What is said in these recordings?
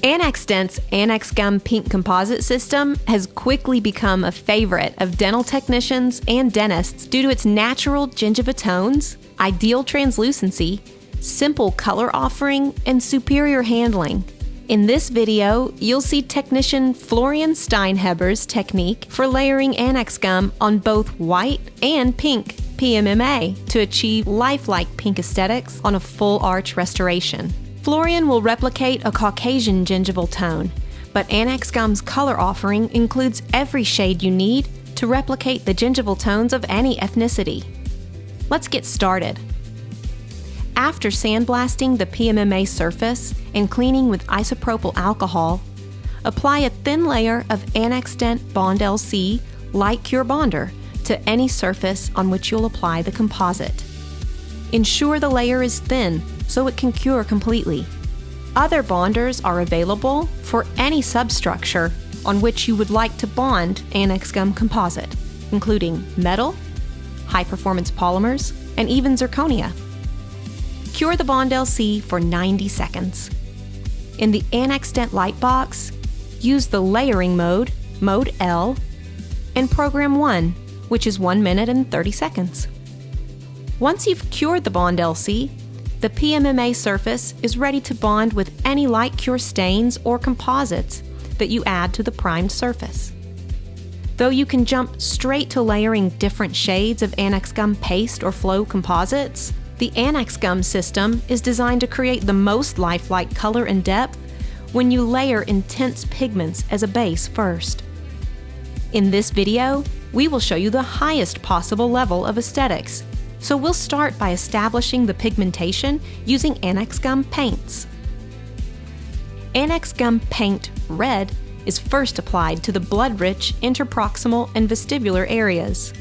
ANAXDENT's ANAXGUM pink composite system has quickly become a favorite of dental technicians and dentists due to its natural gingiva tones, ideal translucency, simple color offering, and superior handling. In this video, you'll see technician Florian Steinheber's technique for layering ANAXGUM on both white and pink PMMA to achieve lifelike pink aesthetics on a full arch restoration. Florian will replicate a Caucasian gingival tone, but ANAXGUM's color offering includes every shade you need to replicate the gingival tones of any ethnicity. Let's get started. After sandblasting the PMMA surface and cleaning with isopropyl alcohol, apply a thin layer of ANAXDENT Bond LC Light Cure Bonder to any surface on which you'll apply the composite. Ensure the layer is thin so it can cure completely. Other bonders are available for any substructure on which you would like to bond ANAXGUM composite, including metal, high-performance polymers, and even zirconia. Cure the Bond LC for 90 seconds. In the ANAXDENT light box, use the layering mode, Mode L, and Program 1, which is 1 minute and 30 seconds. Once you've cured the Bond LC, the PMMA surface is ready to bond with any light cure stains or composites that you add to the primed surface. Though you can jump straight to layering different shades of ANAXGUM paste or flow composites, the ANAXGUM system is designed to create the most lifelike color and depth when you layer intense pigments as a base first. In this video, we will show you the highest possible level of aesthetics. So we'll start by establishing the pigmentation using ANAXGUM paints. ANAXGUM Paint Red is first applied to the blood-rich interproximal and vestibular areas.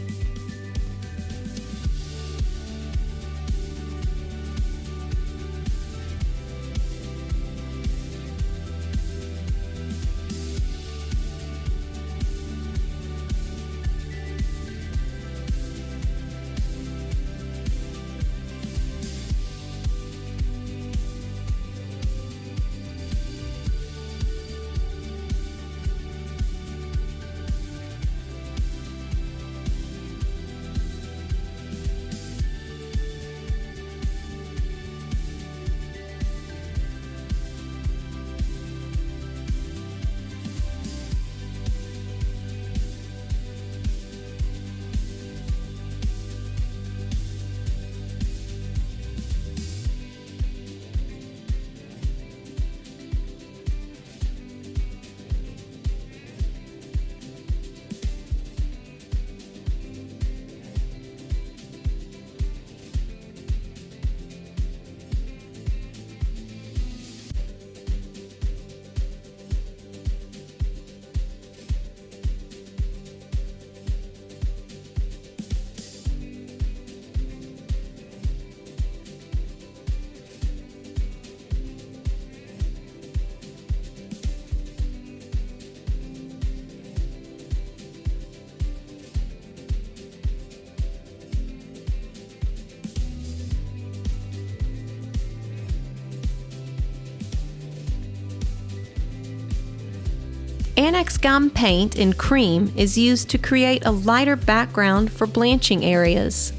ANAXGUM paint in cream is used to create a lighter background for blanching areas.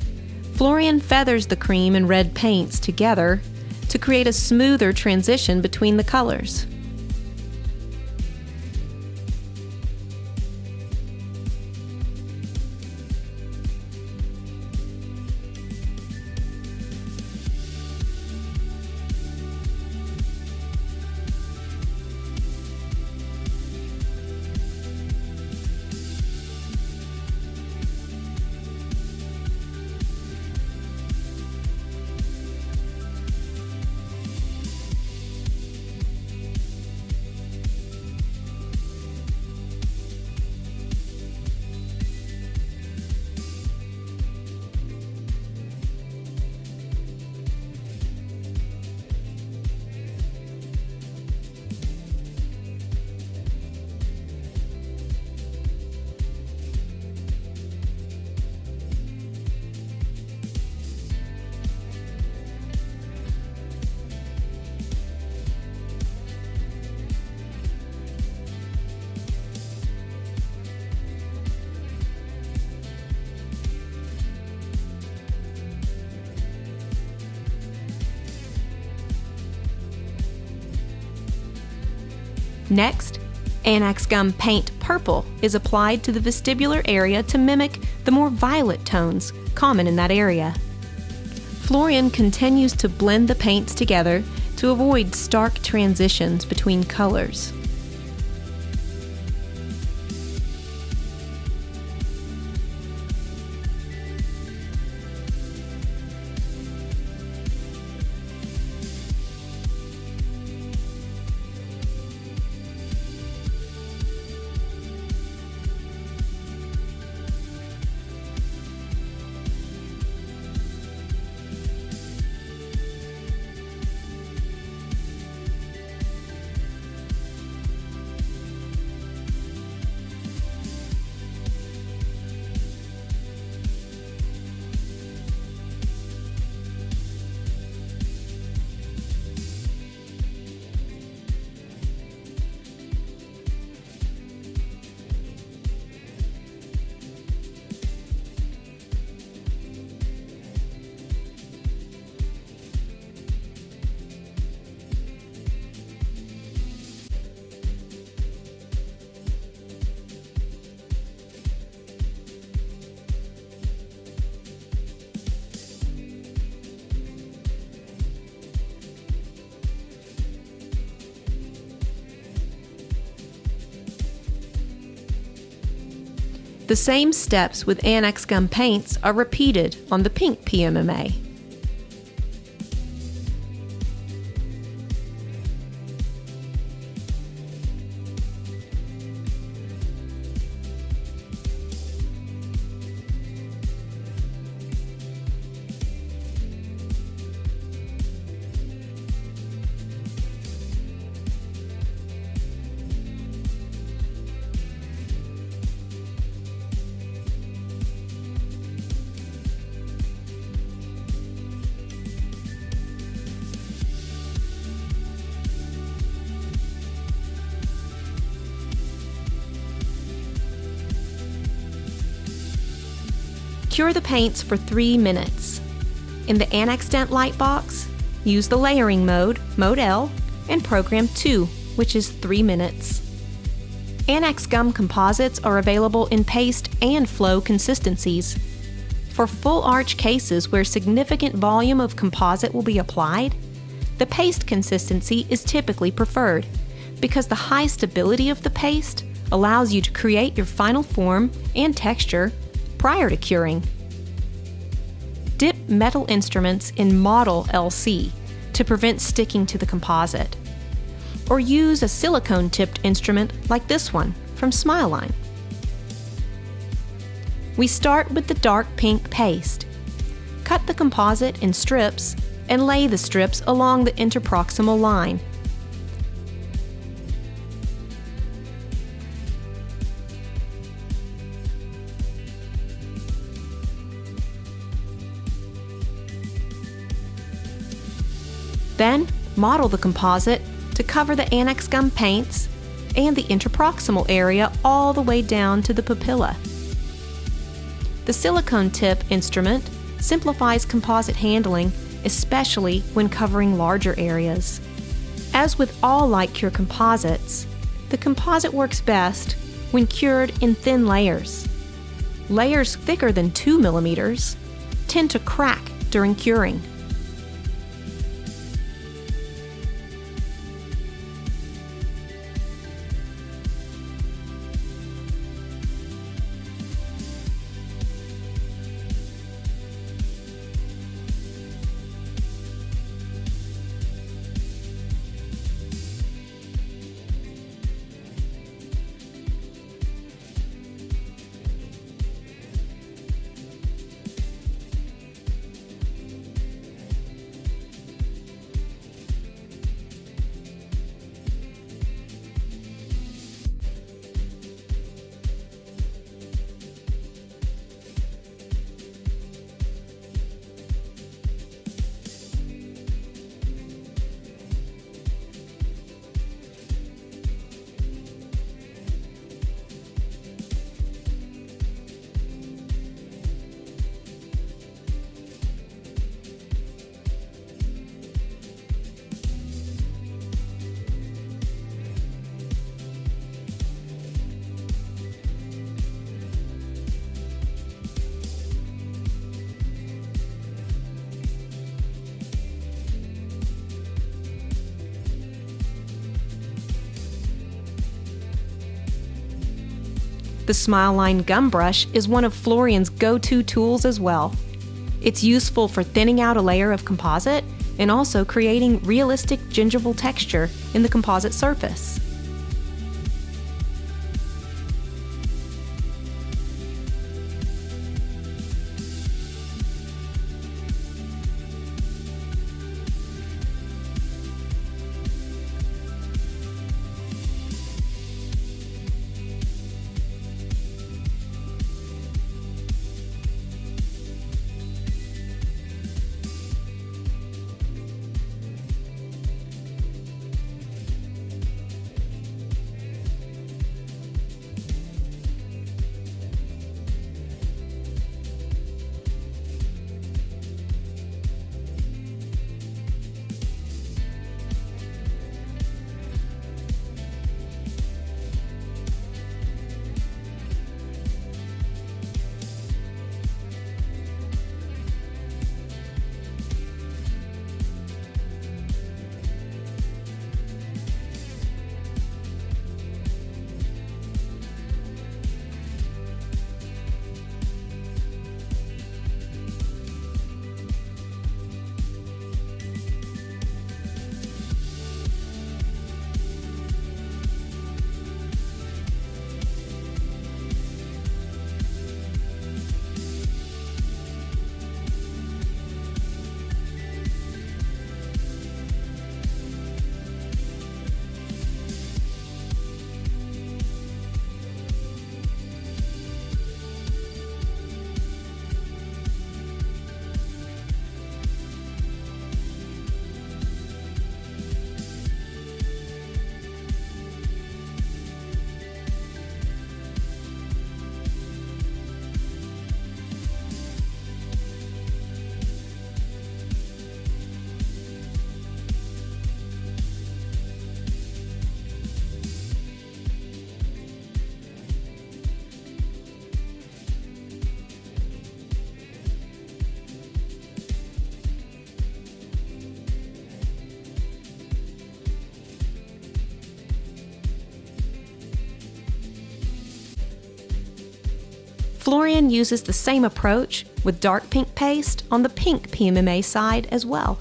Florian feathers the cream and red paints together to create a smoother transition between the colors. Next, ANAXGUM Paint Purple is applied to the vestibular area to mimic the more violet tones common in that area. Florian continues to blend the paints together to avoid stark transitions between colors. The same steps with ANAXGUM paints are repeated on the pink PMMA. Cure the paints for 3 minutes. In the ANAXDENT light box, use the layering mode, Mode L, and program 2, which is 3 minutes. ANAXGUM composites are available in paste and flow consistencies. For full arch cases where significant volume of composite will be applied, the paste consistency is typically preferred because the high stability of the paste allows you to create your final form and texture prior to curing. Dip metal instruments in Model LC to prevent sticking to the composite, or use a silicone-tipped instrument like this one from Smileline. We start with the dark pink paste. Cut the composite in strips and lay the strips along the interproximal line. Then, model the composite to cover the ANAXGUM paints and the interproximal area all the way down to the papilla. The silicone tip instrument simplifies composite handling, especially when covering larger areas. As with all light cure composites, the composite works best when cured in thin layers. Layers thicker than 2 millimeters tend to crack during curing. The SmileLine gum brush is one of Florian's go-to tools as well. It's useful for thinning out a layer of composite and also creating realistic gingival texture in the composite surface. Florian uses the same approach with dark pink paste on the pink PMMA side as well.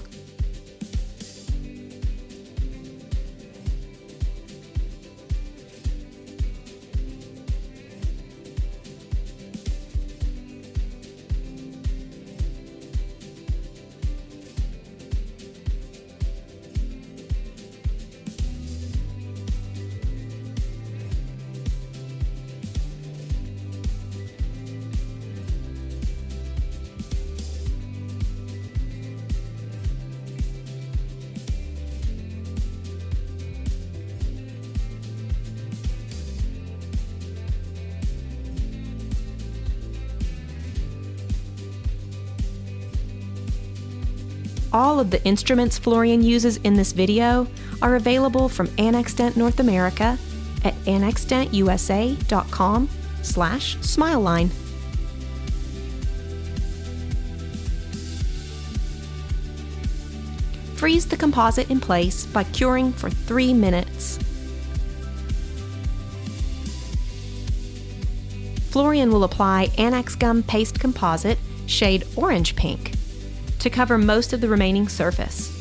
All of the instruments Florian uses in this video are available from ANAXDENT North America at anaxdentusa.com/smileline. Freeze the composite in place by curing for 3 minutes. Florian will apply ANAXGUM paste composite shade orange pink to cover most of the remaining surface.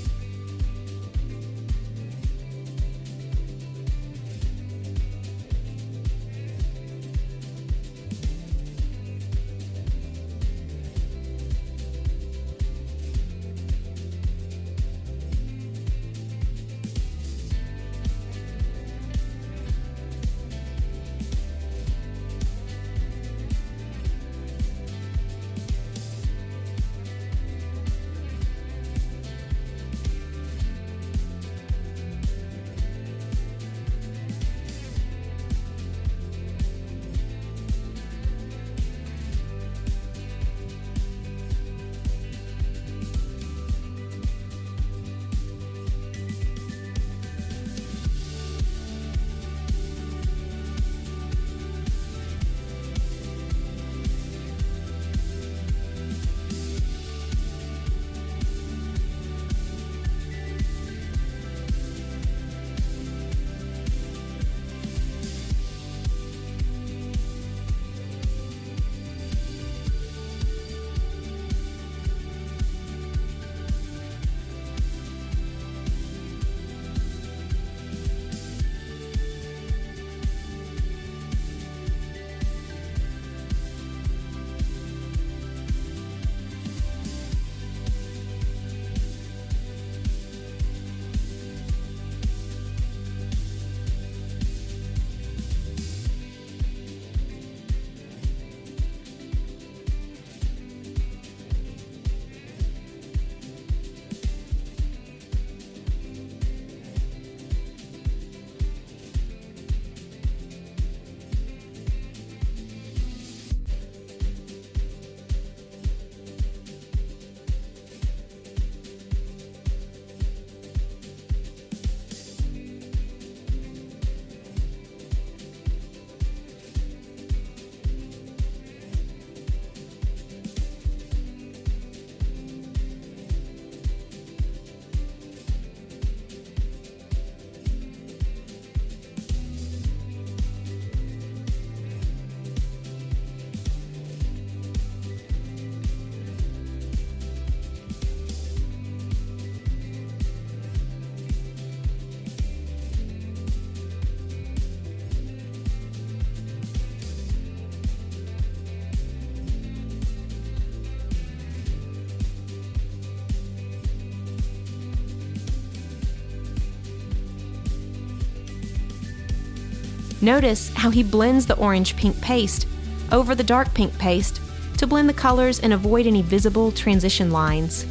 Notice how he blends the orange-pink paste over the dark pink paste to blend the colors and avoid any visible transition lines.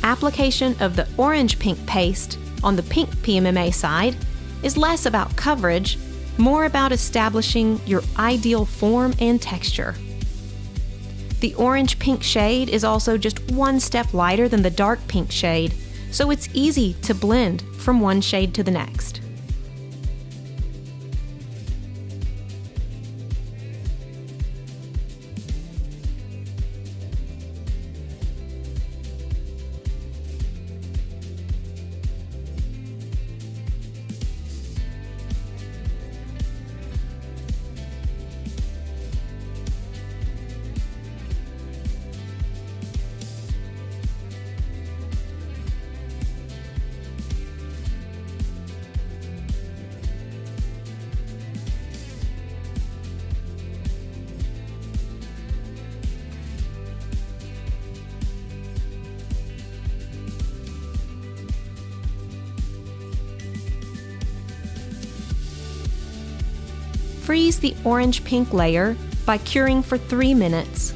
Application of the orange-pink paste on the pink PMMA side is less about coverage, more about establishing your ideal form and texture. The orange-pink shade is also just one step lighter than the dark pink shade, so it's easy to blend from one shade to the next. Freeze the orange-pink layer by curing for 3 minutes.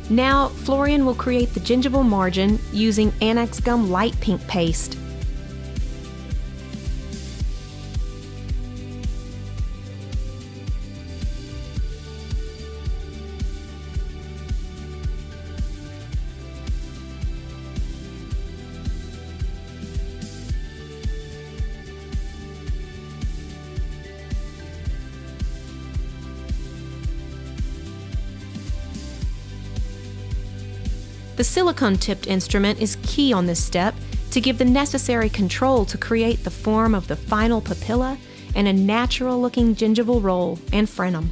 Now, Florian will create the gingival margin using ANAXGUM light pink paste. The silicone-tipped instrument is key on this step to give the necessary control to create the form of the final papilla and a natural-looking gingival roll and frenum.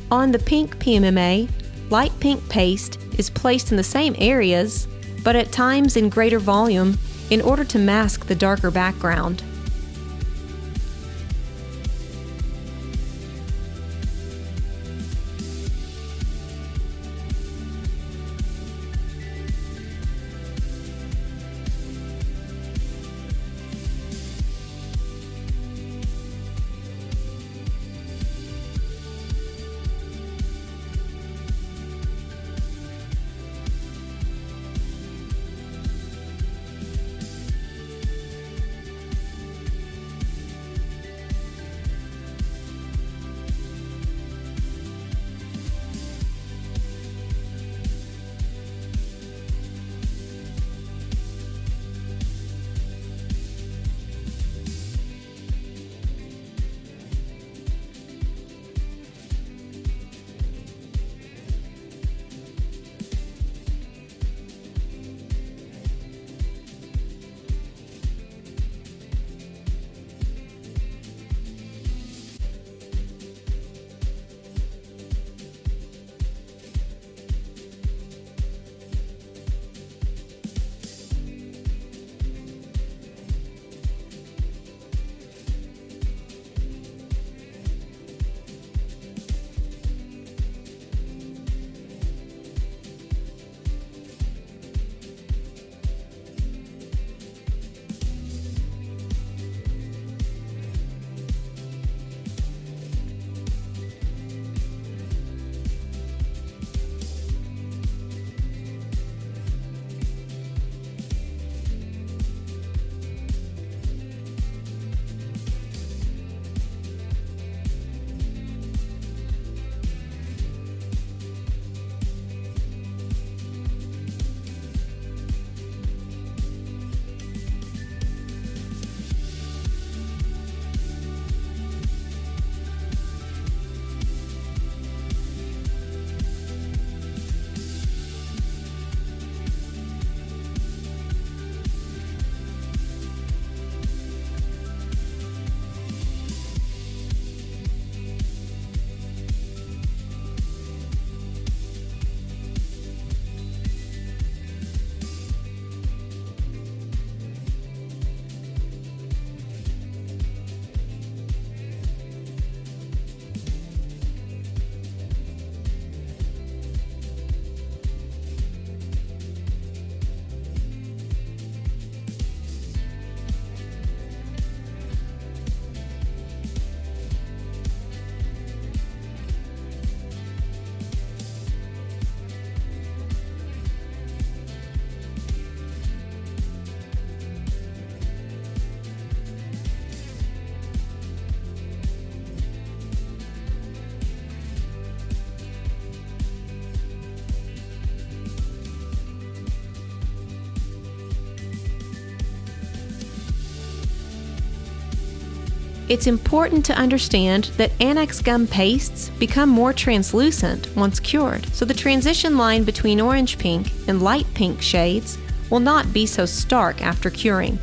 On the pink PMMA, light pink paste is placed in the same areas, but at times in greater volume in order to mask the darker background. It's important to understand that ANAXGUM pastes become more translucent once cured, so the transition line between orange pink and light pink shades will not be so stark after curing.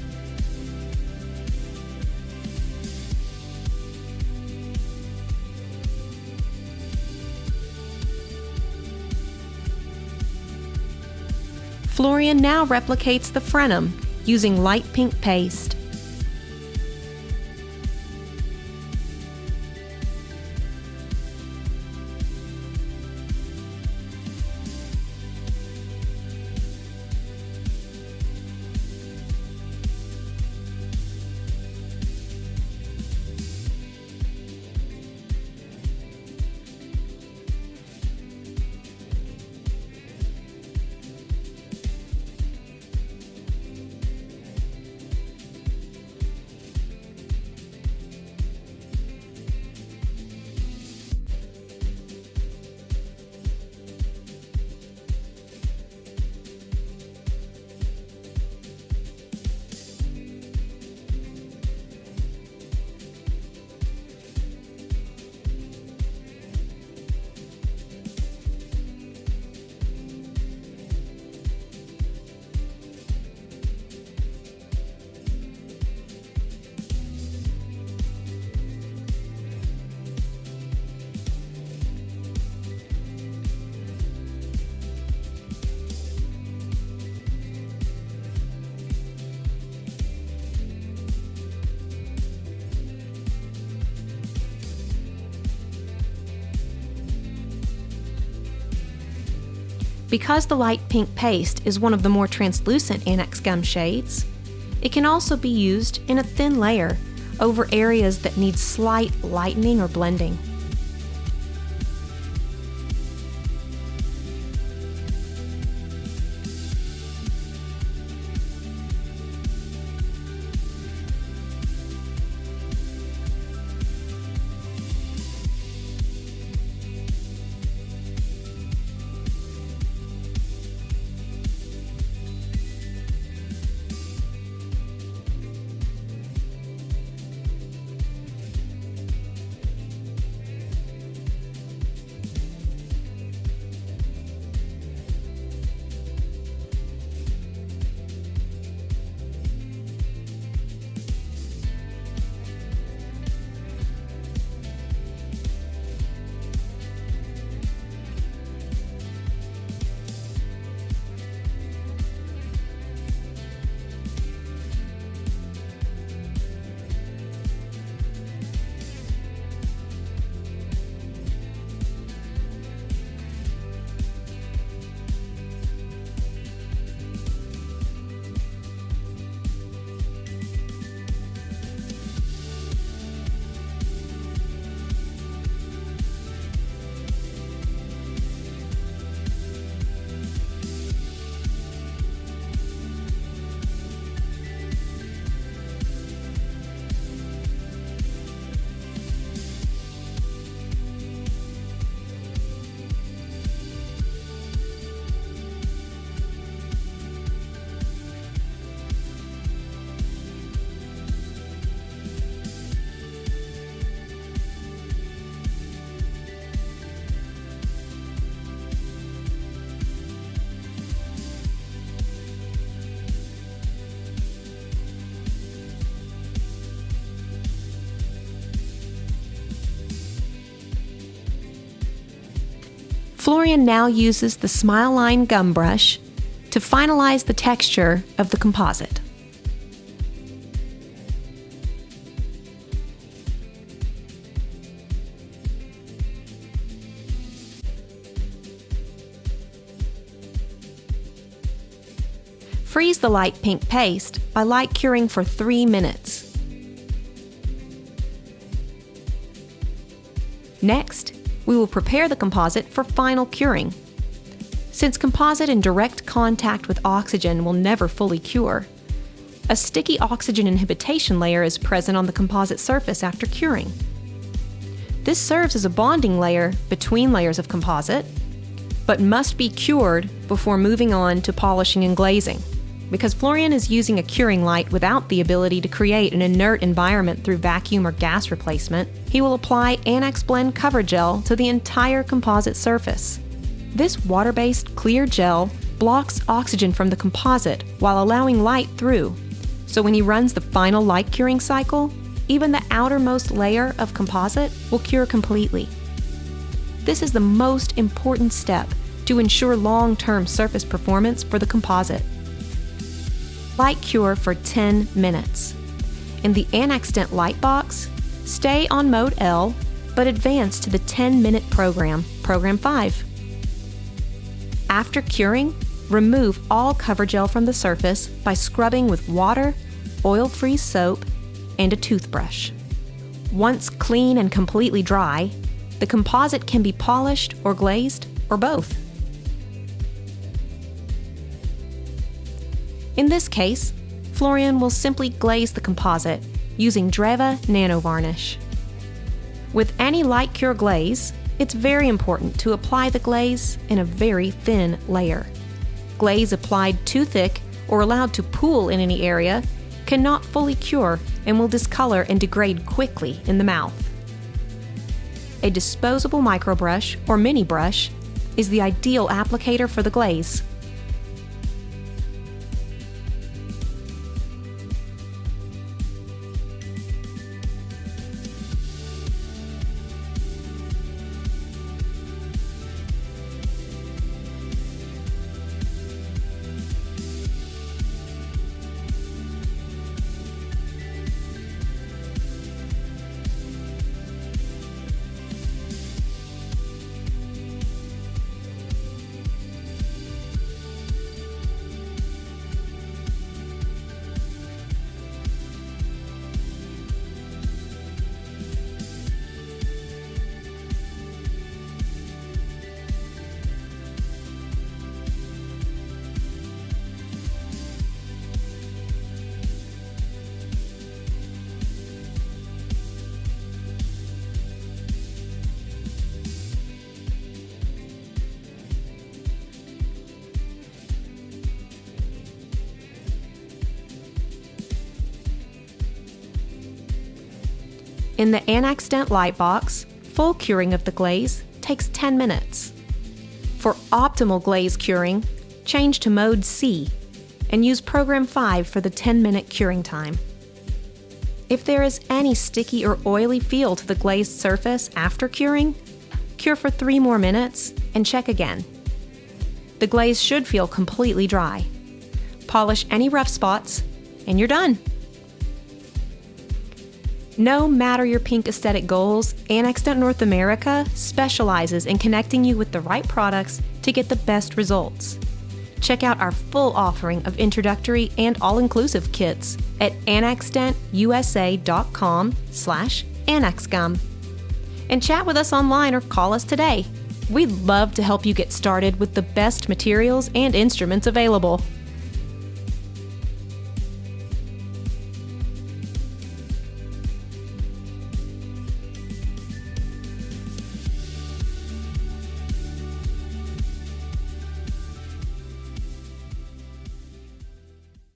Florian now replicates the frenum using light pink paste. Because the light pink paste is one of the more translucent ANAXGUM shades, it can also be used in a thin layer over areas that need slight lightening or blending. Florian now uses the Smile Line gum brush to finalize the texture of the composite. Freeze the light pink paste by light curing for 3 minutes. Next, we will prepare the composite for final curing. Since composite in direct contact with oxygen will never fully cure, a sticky oxygen inhibition layer is present on the composite surface after curing. This serves as a bonding layer between layers of composite, but must be cured before moving on to polishing and glazing. Because Florian is using a curing light without the ability to create an inert environment through vacuum or gas replacement, he will apply ANAXBLEND cover gel to the entire composite surface. This water-based clear gel blocks oxygen from the composite while allowing light through, so when he runs the final light curing cycle, even the outermost layer of composite will cure completely. This is the most important step to ensure long-term surface performance for the composite. Light cure for 10 minutes. In the ANAXDENT light box, stay on mode L, but advance to the 10-minute program, program 5. After curing, remove all cover gel from the surface by scrubbing with water, oil-free soap, and a toothbrush. Once clean and completely dry, the composite can be polished or glazed, or both. In this case, Florian will simply glaze the composite using DREVE NANOVARNISH. With any light cure glaze, it's very important to apply the glaze in a very thin layer. Glaze applied too thick or allowed to pool in any area cannot fully cure and will discolor and degrade quickly in the mouth. A disposable microbrush or mini brush is the ideal applicator for the glaze. In the ANAXDENT light box, full curing of the glaze takes 10 minutes. For optimal glaze curing, change to mode C and use program 5 for the 10-minute curing time. If there is any sticky or oily feel to the glazed surface after curing, cure for 3 more minutes and check again. The glaze should feel completely dry. Polish any rough spots, and you're done. No matter your pink aesthetic goals, ANAXDENT North America specializes in connecting you with the right products to get the best results. Check out our full offering of introductory and all-inclusive kits at ANAXDENTUSA.com/ANAXGUM. And chat with us online or call us today. We'd love to help you get started with the best materials and instruments available.